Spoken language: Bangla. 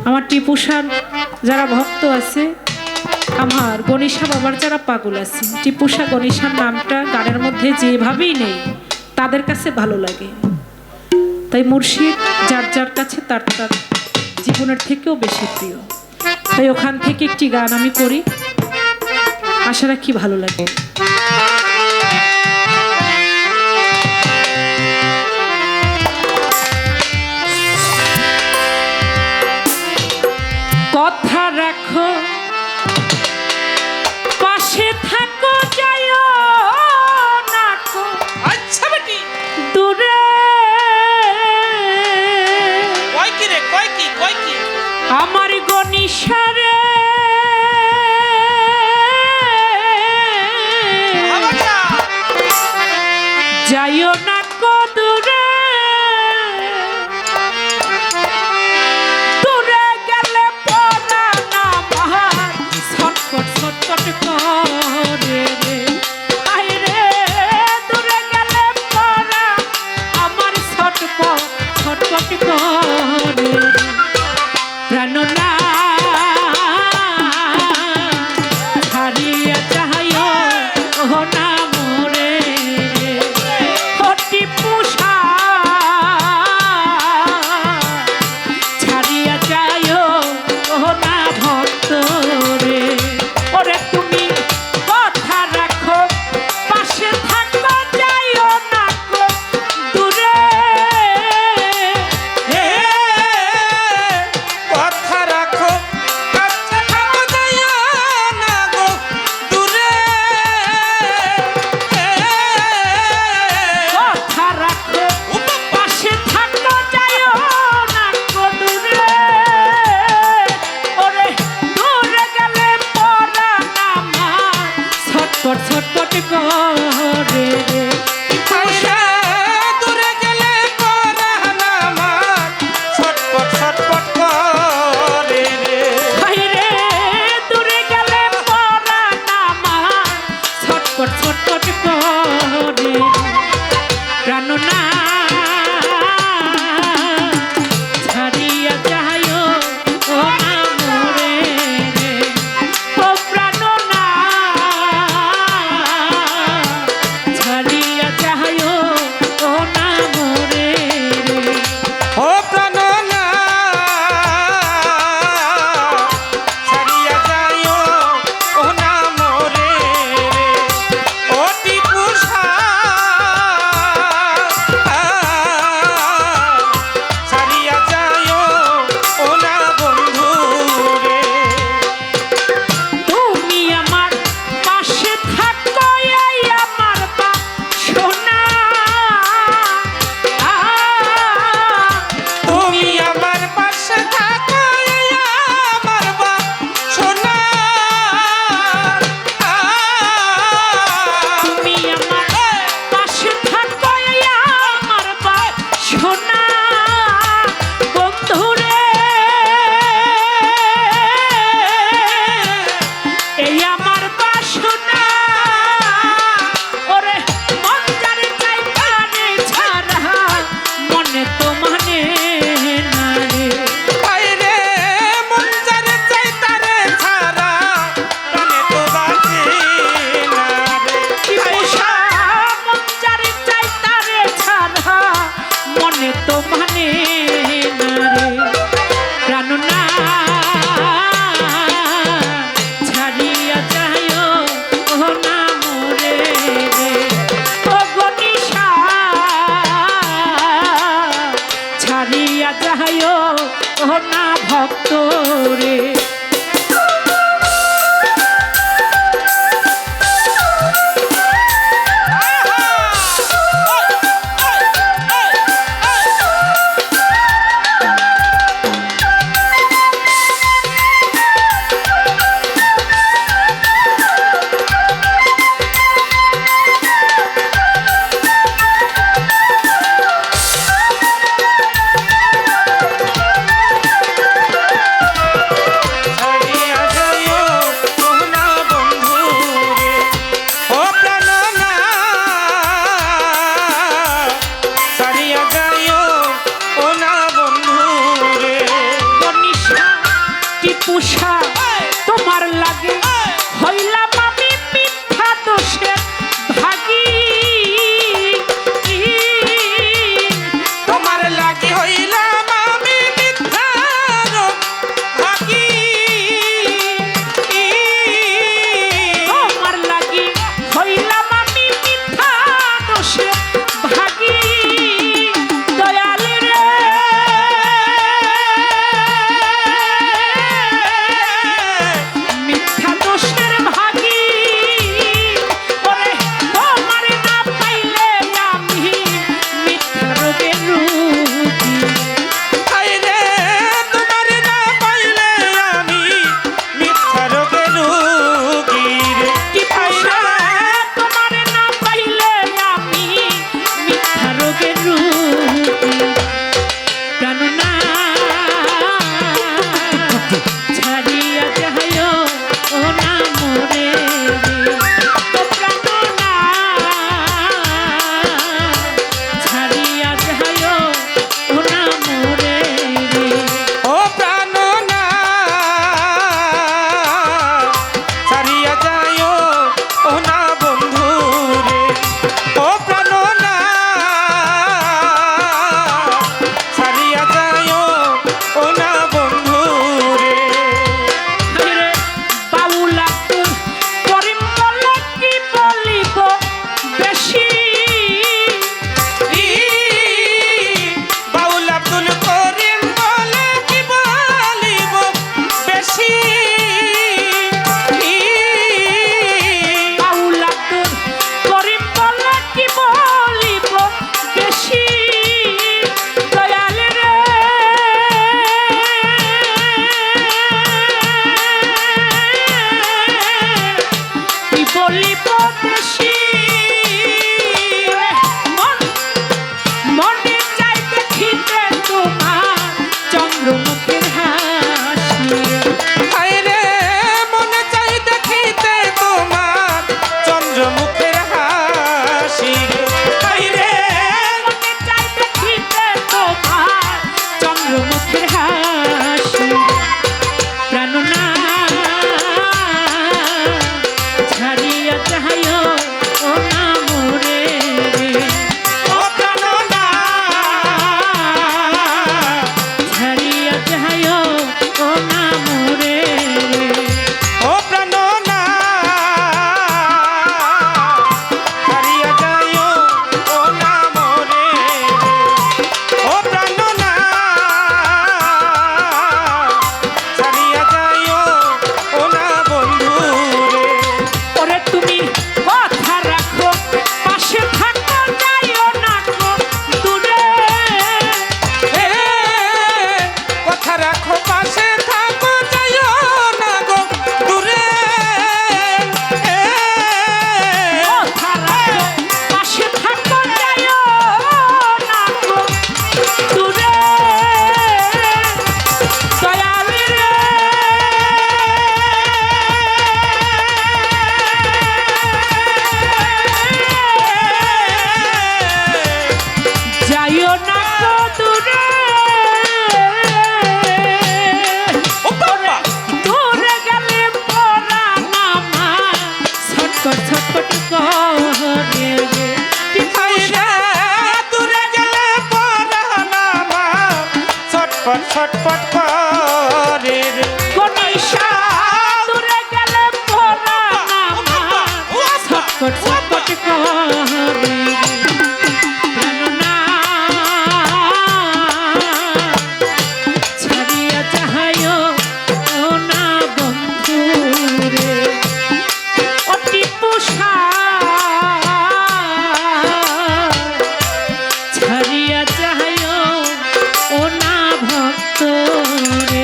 আমার টিপুসার যারা ভক্ত আছে, আমার গণেশা বাবার যারা পাগল আছে, টিপুসা গণেশার নামটা গানের মধ্যে যেভাবেই নেই তাদের কাছে ভালো লাগে। তাই মুর্শিদ যার যার কাছে তার তার জীবনের থেকেও বেশি প্রিয়। তাই ওখান থেকে একটি গান আমি করি, আশা রাখি ভালো লাগে। কথা রাখো, পাশে থাকো, যাইও না কো আচ্ছা বেটি দূরে। কয় কি আমার গনিশারে যাইও না কো দূরে, দূরে গেলে পরাণ আমার ছটফট ছটফট করে রে। আয় রে দূরে গেলে পরাণ আমার ছটফট ছটফট করে রে। প্রাণনা হারিয়া চাহাইও ও না মোরে, হটি পুষা ছাড়িয়া যাইও ও না ভক্ত রে। ওরে তুমি কথা রাখো, পাশে থাকো, যাইও না গো দূরে। কথা রাখো, কাছে থাকো, যাইও না গো দূরে। কথা রাখো, পাশে থাকো, যাইও না গো দূরে। ওরে দূরে গেলে পরাণ আমার ছটফট ছটফট করে রে। আইরে দূরে গেলে পরাণ আমার ছটপট ছটপট করে রে। হায়রে দূরে গেলে পরাণ আমার ছটফট ছটফট করে। প্রাণনা ছাড়িয়া যাইও ও না মোরে রে। ও প্রাণনা ছাড়িয়া যাইও ও না মোরে রে। ও প্রাণনা ছাড়িয়া যাইও ও না মোরে রে। ও টিপুসা ছাড়িয়া যাইও ও না বন্ধু রে। তুমি আমার পাশে থাকো, এই আমার বাসনা। তুমি আমার পাশে থাকো, এই আমার বাসনা। তুমি আমার পাশে থাকো, এই আমার বাসনা। বন্ধুরে এই আমার বাসনা। ওরে মন যারে চাই তারে ছাড়া মনে তো মানে না রে। আইরে মন যারে চাই তারে ছাড়া প্রাণে তো বাঁচে না রে। টিপুসা মন যারে চাই তারে ছাড়া মনে তো মানে না রে। প্রাণনা ছাড়িয়া যাইও ও না মোরে রে। ও গনিশা ছাড়িয়া যাইও ও না ভক্ত রে। পোষা তোমার লাগে হইলাম আমি মিথ্যা দোষের ভাগী তোমার লাগি হইলাম আমি মিথ্যার ভাগী তোমার লাগি হইলাম আমি মিথ্যা দোষের ভাগী দয়াল রে মিথ্যা দোষের ভাগী ওরে তোমার না পাইলে আমি মিথ্যা রোগের রোগী আইরে তোমার না পাইলে আমি মিথ্যা রোগে রোগী রে কি পোষা তোমার না পাইলে আমি মিথ্যা রোগের রোগী প্রাণনা ছাড়িয়া যাইও ও না মোরে ও প্রাণনা ছাড়িয়া যাইও ও না মোরে ও প্রাণ না ছাড়িয়া যাইও ও না বন্ধু রে ও প্রাণ না ছাড়িয়া যাইও ও না বন্ধু রে রে বাউলা তোর করিম বলে কি বলিব বেশি বাউল আব্দুল করিম বলে কি বলিব বেশি বাউলা তোর করিম বলে কি বলিব বেশি দয়াল রে কি বলিব বেশি মন মনে চাই দেখিতে তোমার চন্দ্রমুখের হাসি হায়রে মনে চাই দেখিতে তোমার চন্দ্রমুখের হাসি হায়রে মনে চাই দেখিতে তোমার চন্দ্রমুখের হাসি প্রাণনা ছাড়িয়া যাইও ও না মোরে ও প্রাণ না ছাড়িয়া যাইও ও না মোরে ও প্রাণ না হারিয়া যাইও ও না মরে ও প্রাণ না ছাড়িয়া যাইও ও না বন্ধু রে ওরে তুমি কথা রাখো পাশে থাকো যাইও না গো দূরে এ কথা রাখো পাশে থাকো যাইও না গো দূরে এ কথা রাখো পাশে থাকো যাইও না গো দূরে দয়াল রে যাইও না গো দূরে ও বাবা দূরে গেলে পরা নামা ছটপট ছটপট করে রে হায়রে দূরে গেলে পরানামা ছটপট ছটপট করে রে গণেশা দূরে গেলে পরা নামা ছটপট ছটপট করে রে প্রাণনা ছাড়িয়া যাইও ও না বন্ধু রে অতি পোষা ছাড়িয়া যাইও ও না ভক্ত রে